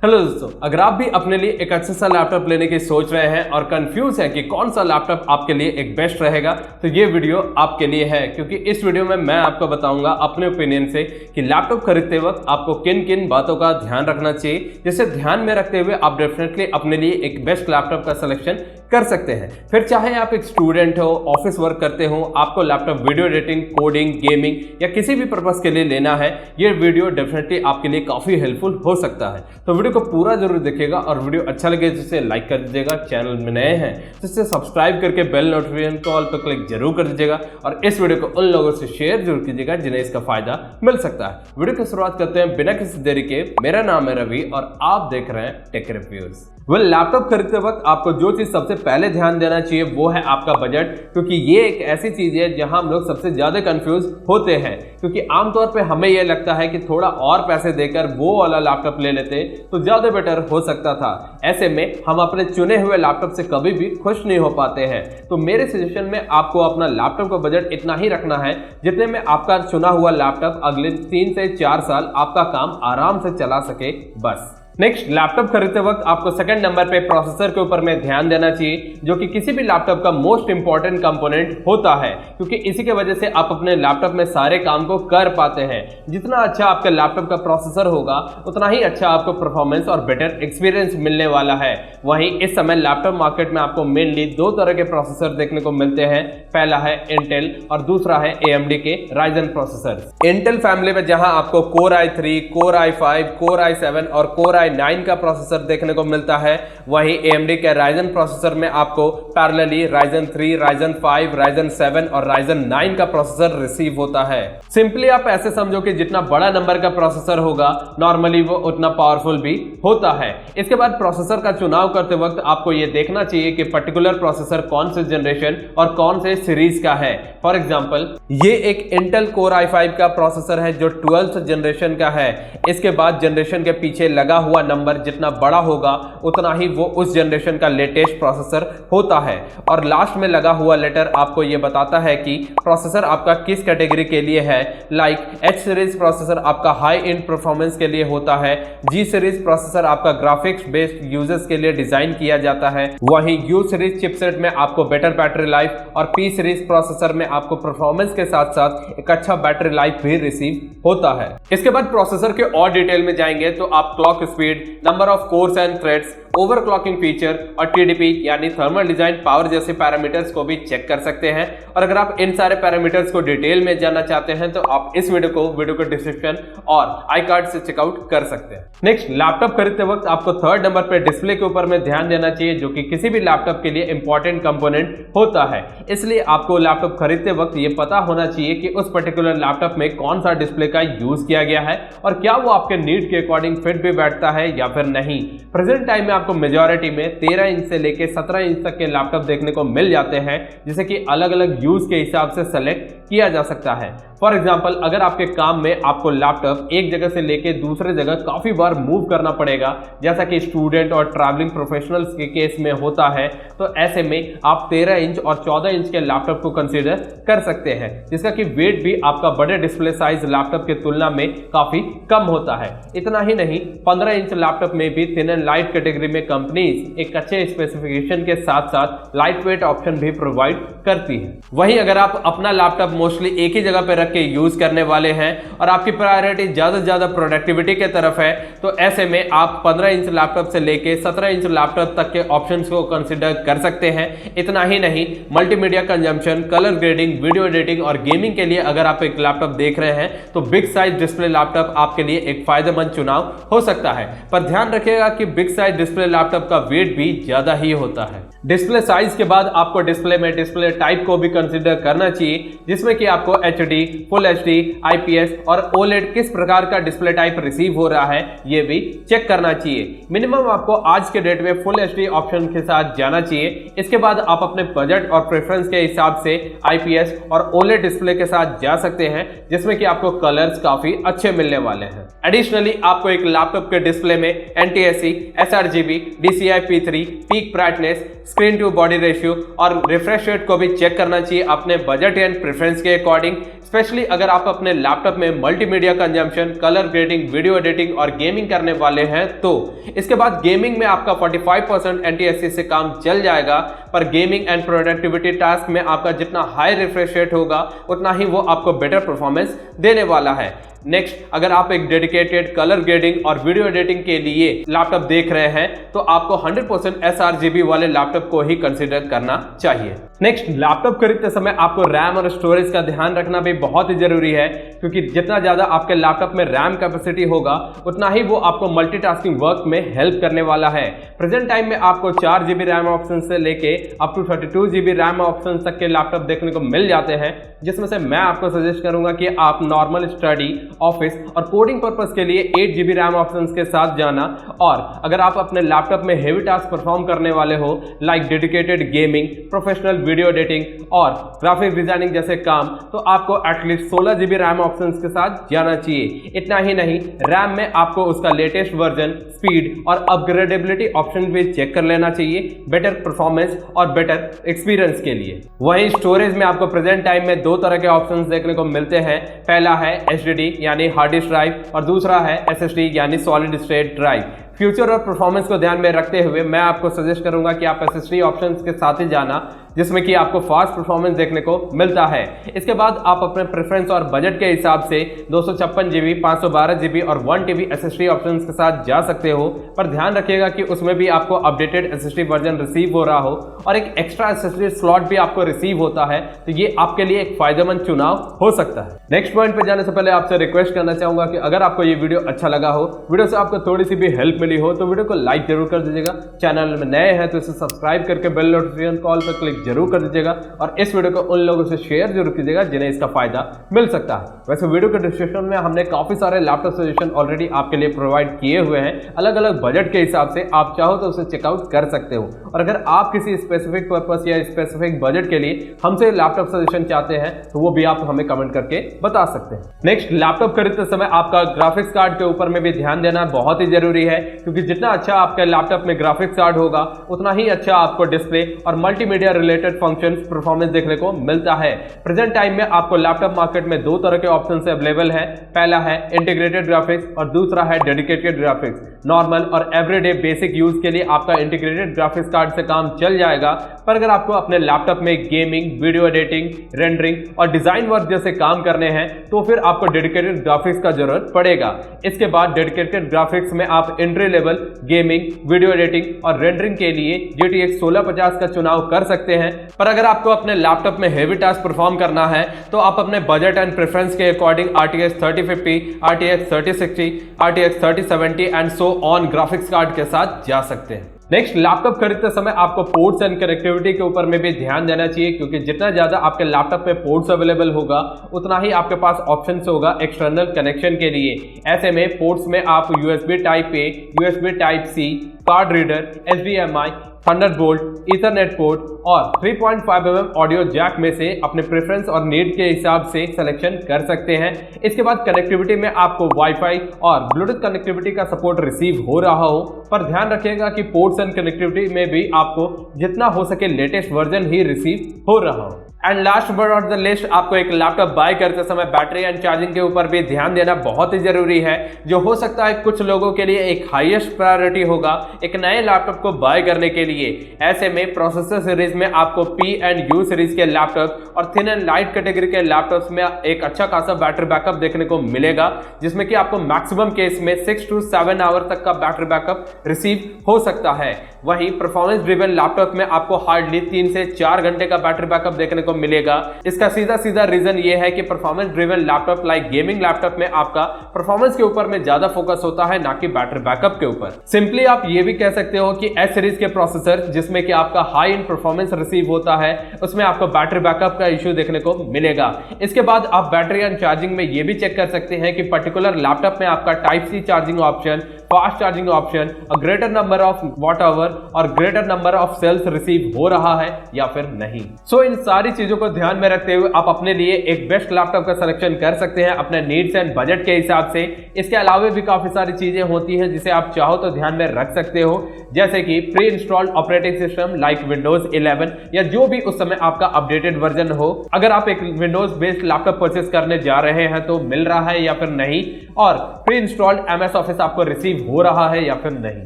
Hello दोस्तों, अगर आप भी अपने लिए एक अच्छा सा लैपटॉप लेने की सोच रहे हैं और कंफ्यूज है कि कौन सा लैपटॉप आपके लिए एक बेस्ट रहेगा, तो ये वीडियो आपके लिए है। क्योंकि इस वीडियो में मैं आपको बताऊंगा अपने ओपिनियन से कि लैपटॉप खरीदते वक्त आपको किन किन बातों का ध्यान रखना चाहिए, जिसे ध्यान में रखते हुए आप डेफिनेटली अपने लिए एक बेस्ट लैपटॉप का सिलेक्शन कर सकते हैं। फिर चाहे आप एक स्टूडेंट हो, ऑफिस वर्क करते हो, आपको laptop video editing, coding, gaming या किसी भी पर्पस के लिए लेना है, ये वीडियो डेफिनेटली आपके लिए काफी हेल्पफुल हो सकता है। तो वीडियो को पूरा जरूर देखिएगा और वीडियो अच्छा लगे जिसे लाइक कर दीजिएगा। चैनल में नए हैं जिससे सब्सक्राइब करके बेल नोटिफिकेशन कॉल पर क्लिक जरूर कर दीजिएगा और इस वीडियो को उन लोगों से शेयर जरूर कीजिएगा जिन्हें इसका फायदा मिल सकता है। वीडियो की शुरुआत करते हैं बिना किसी देरी के। मेरा नाम है रवि और आप देख रहे हैं टेक रिव्यूज। लैपटॉप खरीदते वक्त आपको जो चीज सबसे पहले ध्यान देना चाहिए वो है आपका बजट, क्योंकि ये एक ऐसी चीज है जहां हम लोग सबसे ज्यादा कंफ्यूज होते हैं। क्योंकि आमतौर पे हमें ये लगता है कि थोड़ा और पैसे देकर वो वाला लैपटॉप ले लेते तो ज्यादा बेटर हो सकता था। ऐसे में हम अपने चुने हुए लैपटॉप से कभी भी खुश नहीं हो पाते हैं। तो मेरे सजेशन में आपको अपना लैपटॉप का बजट इतना ही रखना है जितने में आपका चुना हुआ लैपटॉप अगले 3 से 4 साल आपका काम आराम से चला सके, बस। नेक्स्ट, लैपटॉप खरीदते वक्त आपको सेकंड नंबर पे प्रोसेसर के ऊपर में ध्यान देना चाहिए, जो कि किसी भी लैपटॉप का मोस्ट इंपॉर्टेंट कंपोनेंट होता है। क्योंकि इसी के वजह से आप अपने लैपटॉप में सारे काम को कर पाते हैं। जितना अच्छा आपके लैपटॉप का प्रोसेसर होगा उतना ही अच्छा आपको परफॉर्मेंस और बेटर एक्सपीरियंस मिलने वाला है। वहीं इस समय लैपटॉप मार्केट में आपको मेनली 2 तरह के प्रोसेसर देखने को मिलते हैं। पहला है इंटेल और दूसरा है AMD के Ryzen प्रोसेसर। इंटेल फैमिली में जहां आपको Core i3, Core i5, Core i7 और Core i9 का प्रोसेसर देखने को मिलता है, वहीं AMD के Ryzen प्रोसेसर में आपको पैरेलली Ryzen 3, Ryzen 5, Ryzen 7 और Ryzen 9 का प्रोसेसर रिसीव होता है। सिंपली आप ऐसे समझो कि जितना बड़ा नंबर का प्रोसेसर होगा नॉर्मली वो उतना पावरफुल भी होता है। इसके बाद प्रोसेसर का चुनाव करते वक्त आपको ये देखना चाहिए कि पर्टिकुलर प्रोसेसर कौन से जनरेशन और कौन से सीरीज का है। फॉर एग्जांपल, ये एक Intel Core i5 का प्रोसेसर है जो 12th जनरेशन का है। इसके बाद जनरेशन के पीछे लगा हुआ नंबर जितना बड़ा होगा उतना ही वो उस जनरेशन का लेटेस्ट प्रोसेसर होता है। और लास्ट में लगा हुआ लेटर आपको ये बताता है कि प्रोसेसर आपका किस कैटेगरी के लिए है। लाइक H सीरीज प्रोसेसर आपका हाई एंड परफॉर्मेंस के लिए होता है, G सीरीज प्रोसेसर आपका ग्राफिक्स बेस्ड यूजर्स के लिए डिजाइन किया जाता है, वहीं U सीरीज चिपसेट में आपको बेटर बैटरी लाइफ और P सीरीज प्रोसेसर में आपको परफॉर्मेंस के साथ साथ एक अच्छा बैटरी लाइफ भी रिसीव होता है। इसके बाद प्रोसेसर के और डिटेल में जाएंगे तो आप clock speed, number of course and threads, overclocking feature और TDP यानी थर्मल डिजाइन पावर जैसे पैरामीटर्स को भी चेक कर सकते हैं। और अगर आप इन सारे पैरामीटर्स को डिटेल में जानना चाहते हैं तो आप इस वीडियो को डिस्क्रिप्शन और आई कार्ड से चेकआउट कर सकते हैं। नेक्स्ट, लैपटॉप खरीदते वक्त आपको थर्ड नंबर पे डिस्प्ले के ऊपर में ध्यान देना चाहिए, जो कि किसी भी लैपटॉप के लिए इंपॉर्टेंट कंपोनेंट होता है। इसलिए आपको लैपटॉप खरीदते वक्त ये पता होना चाहिए कि उस पर्टिकुलर लैपटॉप में कौन सा डिस्प्ले का यूज किया गया है और क्या वो आपके नीड के अकॉर्डिंग फिट भी बैठता है या फिर नहीं। प्रेजेंट टाइम में आपको मेजॉरिटी में 13 इंच से लेके 17 इंच तक के लैपटॉप देखने को मिल जाते हैं, जिसे कि अलग अलग यूज के हिसाब से सेलेक्ट किया जा सकता है। फॉर एग्जाम्पल, अगर आपके काम में आपको लैपटॉप एक जगह से लेके दूसरे जगह काफी बार मूव करना पड़ेगा, जैसा कि स्टूडेंट और ट्रैवलिंग प्रोफेशनल्स के केस में होता है, तो ऐसे में आप 13 इंच और 14 इंच के लैपटॉप को कंसीडर कर सकते हैं, जिसका कि वेट भी आपका बड़े डिस्प्ले साइज लैपटॉप की तुलना में काफी कम होता है। इतना ही नहीं, 15 इंच लैपटॉप में भी थिन एंड लाइट कैटेगरी में कंपनीज एक अच्छे स्पेसिफिकेशन के साथ साथ लाइट वेट ऑप्शन भी प्रोवाइड करती है। वहीं अगर आप अपना लैपटॉप मोस्टली एक ही जगह पे रख के यूज करने वाले हैं और आपकी प्रायोरिटी ज्यादा से ज्यादा प्रोडक्टिविटी के तरफ है, तो ऐसे में आप 15 इंच लैपटॉप से लेके 17 इंच लैपटॉप तक के ऑप्शंस को कंसीडर कर सकते हैं। इतना ही नहीं, multimedia consumption, colour grading, video editing और गेमिंग के लिए अगर आप एक लैपटॉप देख रहे हैं तो बिग साइज डिस्प्ले लैपटॉप आपके लिए एक फायदेमंद चुनाव हो सकता है। पर ध्यान रखिएगा कि बिग साइज डिस्प्ले लैपटॉप का वेट भी ज्यादा ही होता है। डिस्प्ले साइज के बाद आपको डिस्प्ले में डिस्प्ले टाइप को भी कंसीडर करना चाहिए, जिसमें कि आपको HD, फुल HD, IPS और OLED किस प्रकार का डिस्प्ले टाइप रिसीव हो रहा है ये भी चेक करना चाहिए। मिनिमम आपको आज के डेट में फुल HD ऑप्शन के साथ जाना चाहिए। इसके बाद आप अपने बजट और प्रेफरेंस के हिसाब से IPS और OLED डिस्प्ले के साथ जा सकते हैं, जिसमें कि आपको कलर्स काफी अच्छे मिलने वाले हैं। एडिशनली आपको एक लैपटॉप के डिस्प्ले में NTSC, sRGB, DCI P3, peak brightness, screen to body ratio और रिफ्रेश रेट को भी चेक करना चाहिए अपने बजट एंड प्रेफरेंस के अकॉर्डिंग। स्पेशली अगर आप अपने लैपटॉप में multimedia consumption, colour grading, video editing और गेमिंग करने वाले हैं तो इसके बाद गेमिंग में आपका 45% NTSC से काम चल जाएगा, पर गेमिंग एंड प्रोडक्टिविटी टास्क में आपका जितना हाई रिफ्रेश रेट होगा उतना ही वो आपको बेटर परफॉर्मेंस देने वाला है। नेक्स्ट, अगर आप एक डेडिकेटेड कलर ग्रेडिंग और वीडियो एडिटिंग के लिए लैपटॉप देख रहे हैं तो आपको 100% sRGB वाले लैपटॉप को ही कंसीडर करना चाहिए। नेक्स्ट, लैपटॉप खरीदते समय आपको रैम और स्टोरेज का ध्यान रखना भी बहुत ही जरूरी है, क्योंकि जितना ज्यादा आपके लैपटॉप में रैम कैपेसिटी होगा उतना ही वो आपको मल्टीटास्किंग वर्क में हेल्प करने वाला है। प्रेजेंट टाइम में आपको 4GB रैम ऑप्शन से लेके up to 32GB RAM option तक के लैपटॉप देखने को मिल जाते हैं, जिसमें से मैं आपको सजेस्ट करूंगा कि आप नॉर्मल स्टडी, ऑफिस और कोडिंग पर्पस के लिए 8GB रैम ऑप्शंस के साथ जाना। और अगर आप अपने लैपटॉप में हेवी टास्क परफॉर्म करने वाले हो like dedicated gaming, professional video editing और ग्राफिक डिजाइनिंग जैसे काम, तो आपको एटलीस्ट 16GB रैम ऑप्शंस के साथ जाना चाहिए। इतना ही नहीं, रैम में आपको उसका लेटेस्ट वर्जन, स्पीड और अपग्रेडेबिलिटी ऑप्शन भी चेक कर लेना चाहिए बेटर परफॉर्मेंस और बेटर एक्सपीरियंस के लिए। वहीं स्टोरेज में आपको प्रेजेंट टाइम में दो तरह के ऑप्शंस देखने को मिलते हैं। पहला है HDD यानी हार्ड डिस्क ड्राइव और दूसरा है SSD यानी सॉलिड स्टेट ड्राइव। फ्यूचर और परफॉर्मेंस को ध्यान में रखते हुए मैं आपको सजेस्ट करूंगा कि आप SSD ऑप्शंस के साथ ही जाना, जिसमें कि आपको फास्ट परफॉर्मेंस देखने को मिलता है। इसके बाद आप अपने प्रेफरेंस और बजट के हिसाब से 256GB, 512GB और 1TB SSD ऑप्शंस के साथ जा सकते हो, पर ध्यान रखिएगा कि उसमें भी आपको अपडेटेड SSD वर्जन रिसीव हो रहा हो और एक एक्स्ट्रा SSD स्लॉट भी आपको रिसीव होता है, तो ये आपके लिए एक फायदेमंद चुनाव हो सकता है। नेक्स्ट पॉइंट पे जाने से पहले आपसे रिक्वेस्ट करना चाहूंगा कि अगर आपको ये वीडियो अच्छा लगा हो, वीडियो से आपको थोड़ी सी भी हेल्प मिली हो, तो वीडियो को लाइक जरूर कर दीजिएगा। चैनल में नए हैं तो इसे सब्सक्राइब करके बेल नोटिफिकेशन कॉल पर क्लिक जरूर कर दीजिएगा और इस वीडियो को उन लोगों से शेयर जरूर कीजिएगा जिन्हें इसका फायदा मिल सकता है। वैसे वीडियो के डिस्क्रिप्शन में हमने काफी सारे लैपटॉप सजेशन ऑलरेडी आपके लिए प्रोवाइड किए हुए हैं, अलग अलग बजट के हिसाब से। आप चाहो तो उसे चेकआउट कर सकते हो, और अगर आप किसी स्पेसिफिक पर्पस या स्पेसिफिक बजट के लिए हमसे लैपटॉप सजेशन चाहते हैं तो वो भी आप हमें कमेंट करके बता सकते हैं। नेक्स्ट, लैपटॉप खरीदते समय आपका ग्राफिक्स कार्ड के ऊपर में भी ध्यान देना बहुत ही जरूरी है, क्योंकि जितना अच्छा आपके लैपटॉप में ग्राफिक्स कार्ड होगा उतना ही अच्छा आपको डिस्प्ले और मल्टीमीडिया रिलेटेड फंक्शन परफॉर्मेंस देखने को मिलता है। प्रेजेंट टाइम में आपको लैपटॉप मार्केट में दो तरह के ऑप्शन अवेलेबल है। पहला है इंटीग्रेटेड ग्राफिक्स और दूसरा है डेडिकेटेड ग्राफिक्स। नॉर्मल और एवरीडे बेसिक यूज के लिए आपका इंटीग्रेटेड ग्राफिक्स कार्ड से काम चल जाएगा, पर अगर आपको अपने लैपटॉप में गेमिंग, वीडियो एडिटिंग, रेंडरिंग और डिजाइन वर्क जैसे काम करने हैं तो फिर आपको डेडिकेटेड ग्राफिक्स का जरूरत पड़ेगा। इसके बाद डेडिकेटेड ग्राफिक्स में आप entry level gaming, video editing और रेंडरिंग के लिए GTX 1650 का चुनाव कर सकते हैं। पर अगर आपको अपने लैपटॉप में हेवी टास्क परफॉर्म करना है तो आप अपने बजट एंड प्रेफरेंस के according RTX 3050, RTX 3060, RTX 3070 and so on graphics card के साथ जा सकते हैं। नेक्स्ट, लैपटॉप खरीदते समय आपको पोर्ट्स एंड कनेक्टिविटी के ऊपर में भी ध्यान देना चाहिए, क्योंकि जितना ज्यादा आपके लैपटॉप में पोर्ट्स अवेलेबल होगा उतना ही आपके पास ऑप्शंस होगा एक्सटर्नल कनेक्शन के लिए। ऐसे में पोर्ट्स में आप USB type A, USB type C, card reader, HDMI, Thunderbolt, Ethernet port और 3.5mm ऑडियो जैक में से अपने प्रेफरेंस और नीड के हिसाब से सिलेक्शन कर सकते हैं। इसके बाद कनेक्टिविटी में आपको वाईफाई और ब्लूटूथ कनेक्टिविटी का सपोर्ट रिसीव हो रहा हो, पर ध्यान रखिएगा कि पोर्ट्स एंड कनेक्टिविटी में भी आपको जितना हो सके लेटेस्ट वर्जन ही रिसीव हो रहा हो। And last but not the list, आपको एक लैपटॉप बाय करते समय बैटरी एंड चार्जिंग के ऊपर भी ध्यान देना बहुत ही जरूरी है, जो हो सकता है कुछ लोगों के लिए एक हाईएस्ट प्रायोरिटी होगा एक नए लैपटॉप को बाय करने के लिए। ऐसे में प्रोसेसर सीरीज में आपको P एंड U सीरीज के लैपटॉप और थिन एंड लाइट कैटेगरी के लैपटॉप्स में एक अच्छा खासा बैटरी बैकअप देखने को मिलेगा, जिसमें कि आपको मैक्सिमम केस में 6 to 7 आवर तक का बैटरी बैकअप रिसीव हो सकता है। वहीं परफॉर्मेंस ड्रिवन लैपटॉप में आपको हार्डली 3 से 4 घंटे का बैटरी बैकअप देखने को मिलेगा। इसका सीधा रीजन ये है कि performance driven laptop like gaming laptop में आपका परफॉर्मेंस के ऊपर में ज्यादा फोकस होता है, ना कि बैटरी बैकअप के ऊपर। सिंपली आप ये भी कह सकते हो कि S सीरीज के प्रोसेसर जिसमें कि आपका हाई एंड परफॉर्मेंस रिसीव होता है उसमें आपको बैटरी बैकअप का इश्यू देखने को मिलेगा। इसके बाद आप बैटरी एंड चार्जिंग में ये भी चेक कर सकते हैं कि पर्टिकुलर लैपटॉप में आपका type C charging option fast charging option, a greater number of watt hour और greater number of cells receive हो रहा है या फिर नहीं। सो इन सारी चीजों को ध्यान में रखते हुए आप अपने लिए एक बेस्ट लैपटॉप का सिलेक्शन कर सकते हैं अपने नीड्स एंड बजट के हिसाब से। इसके अलावा भी काफी सारी चीजें होती हैं जिसे आप चाहो तो ध्यान में रख सकते हो, जैसे कि pre installed operating system like Windows 11 या जो भी उस समय आपका अपडेटेड वर्जन हो। अगर आप एक विंडोज बेस्ड लैपटॉप परचेस करने जा रहे हैं तो मिल रहा है या फिर नहीं, और प्री इंस्टॉल्ड MS ऑफिस आपको रिसीव हो रहा है या फिर नहीं।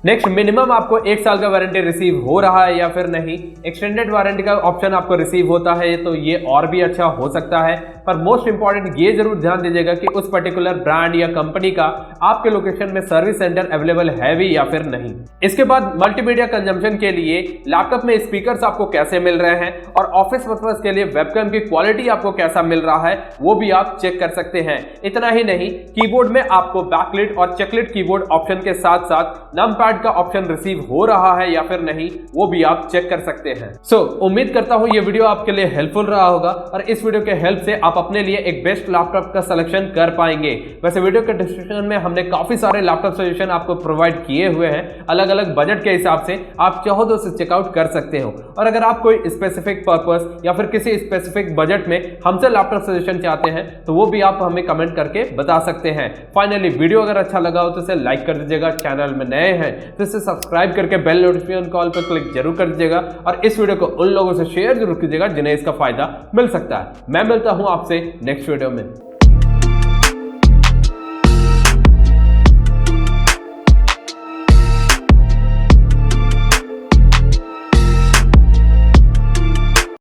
नेक्स्ट, मिनिमम आपको 1 साल का वारंटी रिसीव हो रहा है या फिर नहीं। एक्सटेंडेड वारंटी का ऑप्शन आपको रिसीव होता है तो ये और भी अच्छा हो सकता है, पर मोस्ट इंपॉर्टेंट ये जरूर ध्यान दीजिएगा कि उस पर्टिकुलर ब्रांड या कंपनी का आपके लोकेशन में सर्विस सेंटर अवेलेबल है भी या फिर नहीं। इसके बाद मल्टीमीडिया कंजम्पशन के लिए लैपटॉप में स्पीकर्स आपको कैसे मिल रहे हैं और ऑफिस पर्पस के लिए वेबकैम की क्वालिटी आपको कैसा मिल रहा है वो भी आप चेक कर सकते हैं। इतना ही नहीं, कीबोर्ड में आपको बैकलिट और चेकलिट कीबोर्ड ऑप्शन के साथ साथ नमपैड का ऑप्शन रिसीव हो रहा है या फिर नहीं वो भी आप चेक कर सकते हैं। सो उम्मीद करता हूं ये वीडियो आपके लिए हेल्पफुल रहा होगा और इस वीडियो के हेल्प से आप अपने लिए एक बेस्ट लैपटॉप का सिलेक्शन कर पाएंगे। वैसे वीडियो के डिस्क्रिप्शन में हमने काफी सारे लैपटॉप सजेशन आपको प्रोवाइड किए हुए हैं अलग अलग बजट के हिसाब से, आप चाहो तो उसे चेकआउट कर सकते हो। और अगर आप कोई स्पेसिफिक पर्पस या फिर किसी स्पेसिफिक बजट में हमसे लैपटॉप सजेशन चाहते हैं तो वो भी आप हमें कमेंट करके बता सकते हैं। फाइनली वीडियो अगर अच्छा लगा हो तो इसे लाइक कर दीजिएगा, चैनल में नए हैं तो इसे सब्सक्राइब करके बेल नोटिफिकेशन कॉल पर क्लिक जरूर कर दीजिएगा और इस वीडियो को उन लोगों से शेयर जरूर कीजिएगा जिन्हें इसका फायदा मिल सकता है। मैं मिलता हूं आपसे नेक्स्ट वीडियो में।